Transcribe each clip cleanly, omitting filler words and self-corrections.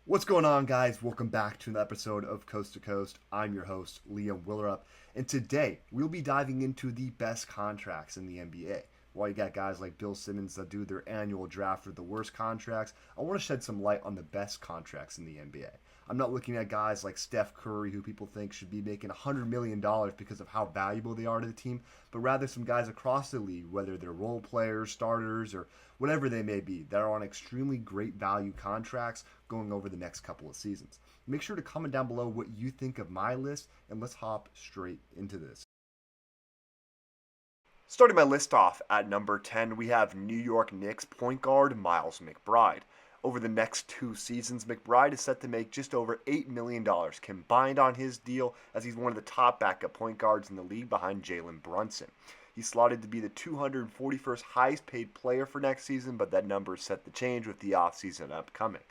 What's going on, guys? Welcome back to an episode of Coast to Coast. I'm your host, Liam Willerup, and today we'll be diving into the best contracts in the NBA. While you got guys like Bill Simmons that do their annual draft for the worst contracts, I want to shed some light on the best contracts in the NBA. I'm not looking at guys like Steph Curry, who people think should be making $100 million because of how valuable they are to the team, but rather some guys across the league, whether they're role players, starters, or whatever they may be, that are on extremely great value contracts going over the next couple of seasons. Make sure to comment down below what you think of my list, and let's hop straight into this. Starting my list off at number 10, we have New York Knicks point guard Miles McBride. Over the next 2 seasons, McBride is set to make just over $8 million combined on his deal, as he's one of the top backup point guards in the league behind Jaylen Brunson. He's slotted to be the 241st highest paid player for next season, but that number is set to change with the offseason upcoming.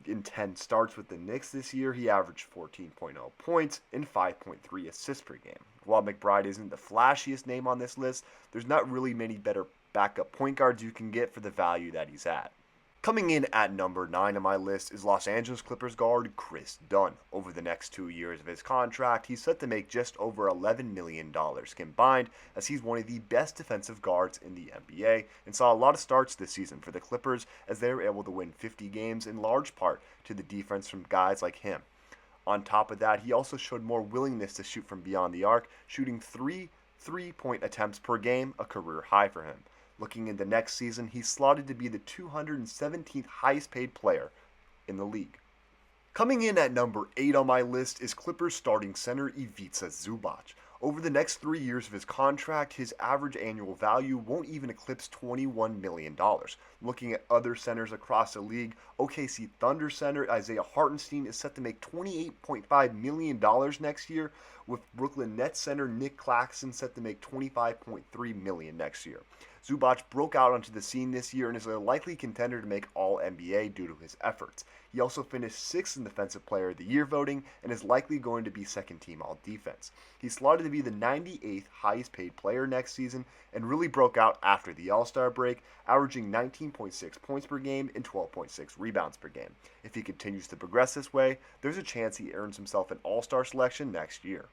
In 10 starts with the Knicks this year, he averaged 14.0 points and 5.3 assists per game. While McBride isn't the flashiest name on this list, there's not really many better backup point guards you can get for the value that he's at. Coming in at number 9 on my list is Los Angeles Clippers guard Chris Dunn. Over the next 2 years of his contract, he's set to make just over $11 million combined, as he's one of the best defensive guards in the NBA and saw a lot of starts this season for the Clippers, as they were able to win 50 games in large part to the defense from guys like him. On top of that, he also showed more willingness to shoot from beyond the arc, shooting 3 3-point attempts per game, a career high for him. Looking into next season, he's slotted to be the 217th highest paid player in the league. Coming in at number 8 on my list is Clippers starting center Ivica Zubac. Over the next 3 years of his contract, his average annual value won't even eclipse $21 million. Looking at other centers across the league, OKC Thunder center Isaiah Hartenstein is set to make $28.5 million next year, with Brooklyn Nets center Nick Claxton set to make $25.3 million next year. Zubac broke out onto the scene this year and is a likely contender to make All-NBA due to his efforts. He also finished 6th in Defensive Player of the Year voting and is likely going to be second-team All-Defense. He's slotted to be the 98th highest paid player next season and really broke out after the All-Star break, averaging 19.6 points per game and 12.6 rebounds per game. If he continues to progress this way, there's a chance he earns himself an All-Star selection next year.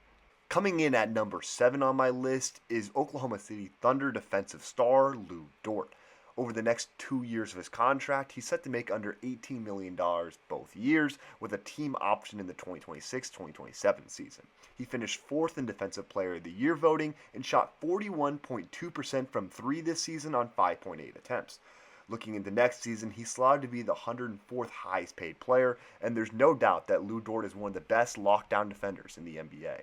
Coming in at number 7 on my list is Oklahoma City Thunder defensive star Lu Dort. Over the next 2 years of his contract, he's set to make under $18 million both years, with a team option in the 2026-2027 season. He finished 4th in Defensive Player of the Year voting and shot 41.2% from 3 this season on 5.8 attempts. Looking into next season, he's slotted to be the 104th highest paid player, and there's no doubt that Lu Dort is one of the best lockdown defenders in the NBA.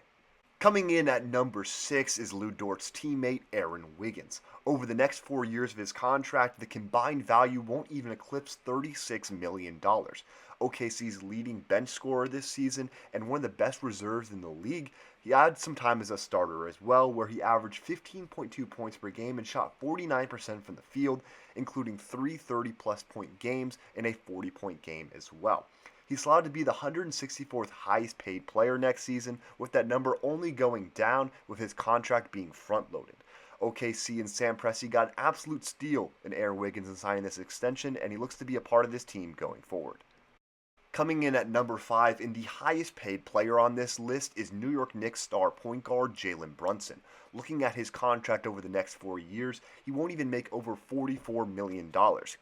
Coming in at number 6 is Lu Dort's teammate Aaron Wiggins. Over the next 4 years of his contract, the combined value won't even eclipse $36 million. OKC's leading bench scorer this season and one of the best reserves in the league, he had some time as a starter as well, where he averaged 15.2 points per game and shot 49% from the field, including 3 30-plus point games and a 40-point game as well. He's slotted to be the 164th highest paid player next season, with that number only going down with his contract being front-loaded. OKC and Sam Presti got an absolute steal in Aaron Wiggins in signing this extension, and he looks to be a part of this team going forward. Coming in at number 5 and the highest paid player on this list is New York Knicks star point guard Jaylen Brunson. Looking at his contract over the next 4 years, he won't even make over $44 million.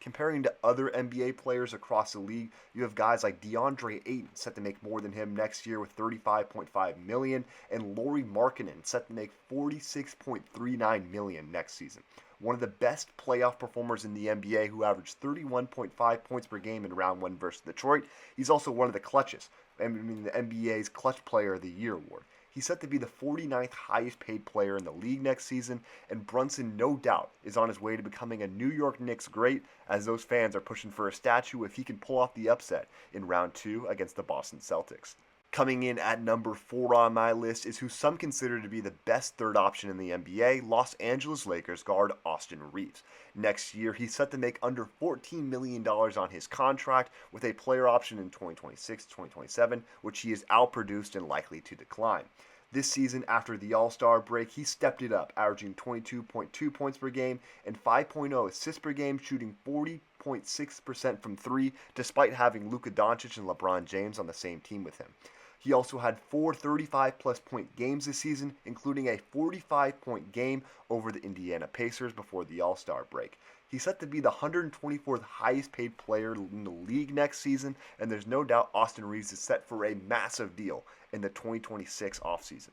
Comparing to other NBA players across the league, you have guys like DeAndre Ayton set to make more than him next year with $35.5 million, and Lauri Markkanen set to make $46.39 million next season. One of the best playoff performers in the NBA, who averaged 31.5 points per game in round 1 versus Detroit. He's also one of the clutches, the NBA's Clutch Player of the Year award. He's set to be the 49th highest paid player in the league next season, and Brunson, no doubt, is on his way to becoming a New York Knicks great, as those fans are pushing for a statue if he can pull off the upset in round 2 against the Boston Celtics. Coming in at number 4 on my list is who some consider to be the best third option in the NBA, Los Angeles Lakers guard Austin Reeves. Next year, he's set to make under $14 million on his contract, with a player option in 2026-2027, which he is outproduced and likely to decline. This season, after the All-Star break, he stepped it up, averaging 22.2 points per game and 5.0 assists per game, shooting 40.6% from three, despite having Luka Doncic and LeBron James on the same team with him. He also had 4 35-plus point games this season, including a 45-point game over the Indiana Pacers before the All-Star break. He's set to be the 124th highest paid player in the league next season, and there's no doubt Austin Reeves is set for a massive deal in the 2026 offseason.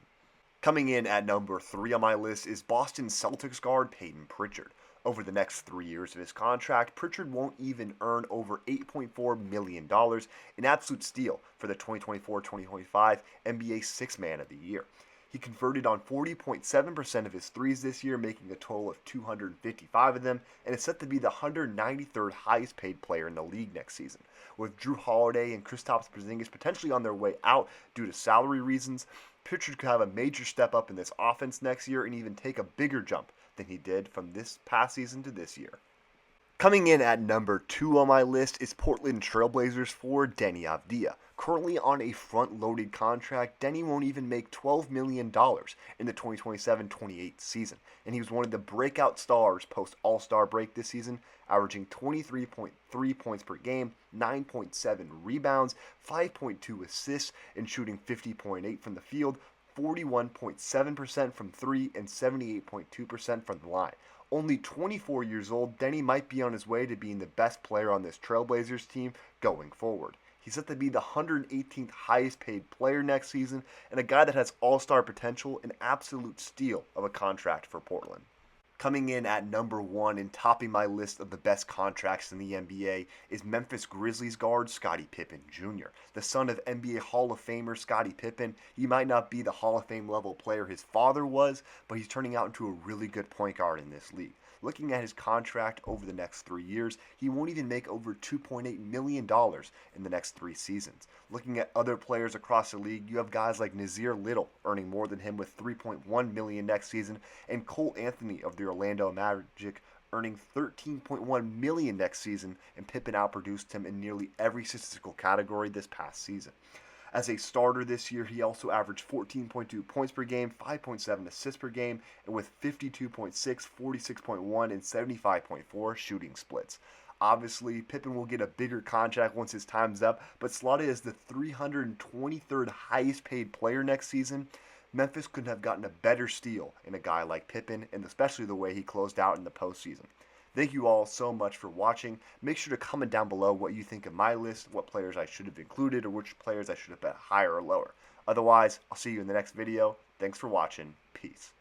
Coming in at number 3 on my list is Boston Celtics guard Peyton Pritchard. Over the next 3 years of his contract, Pritchard won't even earn over $8.4 million, an absolute steal for the 2024-2025 NBA Sixth Man of the Year. He converted on 40.7% of his threes this year, making a total of 255 of them, and is set to be the 193rd highest paid player in the league next season. With Drew Holiday and Kristaps Porzingis potentially on their way out due to salary reasons, Pritchard could have a major step up in this offense next year and even take a bigger jump than he did from this past season to this year. Coming in at number 2 on my list is Portland Trailblazers forward Deni Avdija. Currently on a front-loaded contract, Deni won't even make $12 million in the 2027-28 season, and he was one of the breakout stars post-All-Star break this season, averaging 23.3 points per game, 9.7 rebounds, 5.2 assists, and shooting 50.8 from the field, 41.7% from 3, and 78.2% from the line. Only 24 years old, Deni might be on his way to being the best player on this Trailblazers team going forward. He's set to be the 118th highest paid player next season, and a guy that has all-star potential, an absolute steal of a contract for Portland. Coming in at number 1 and topping my list of the best contracts in the NBA is Memphis Grizzlies guard Scottie Pippen Jr. The son of NBA Hall of Famer Scottie Pippen, he might not be the Hall of Fame level player his father was, but he's turning out into a really good point guard in this league. Looking at his contract over the next 3 years, he won't even make over $2.8 million in the next 3 seasons. Looking at other players across the league, you have guys like Nasir Little earning more than him with $3.1 million next season, and Cole Anthony of the Orlando Magic earning $13.1 million next season, and Pippen outproduced him in nearly every statistical category this past season. As a starter this year, he also averaged 14.2 points per game, 5.7 assists per game, and with 52.6, 46.1, and 75.4 shooting splits. Obviously, Pippen will get a bigger contract once his time's up, but slotted as the 323rd highest paid player next season, Memphis couldn't have gotten a better steal in a guy like Pippen, and especially the way he closed out in the postseason. Thank you all so much for watching. Make sure to comment down below what you think of my list, what players I should have included, or which players I should have bet higher or lower. Otherwise, I'll see you in the next video. Thanks for watching. Peace.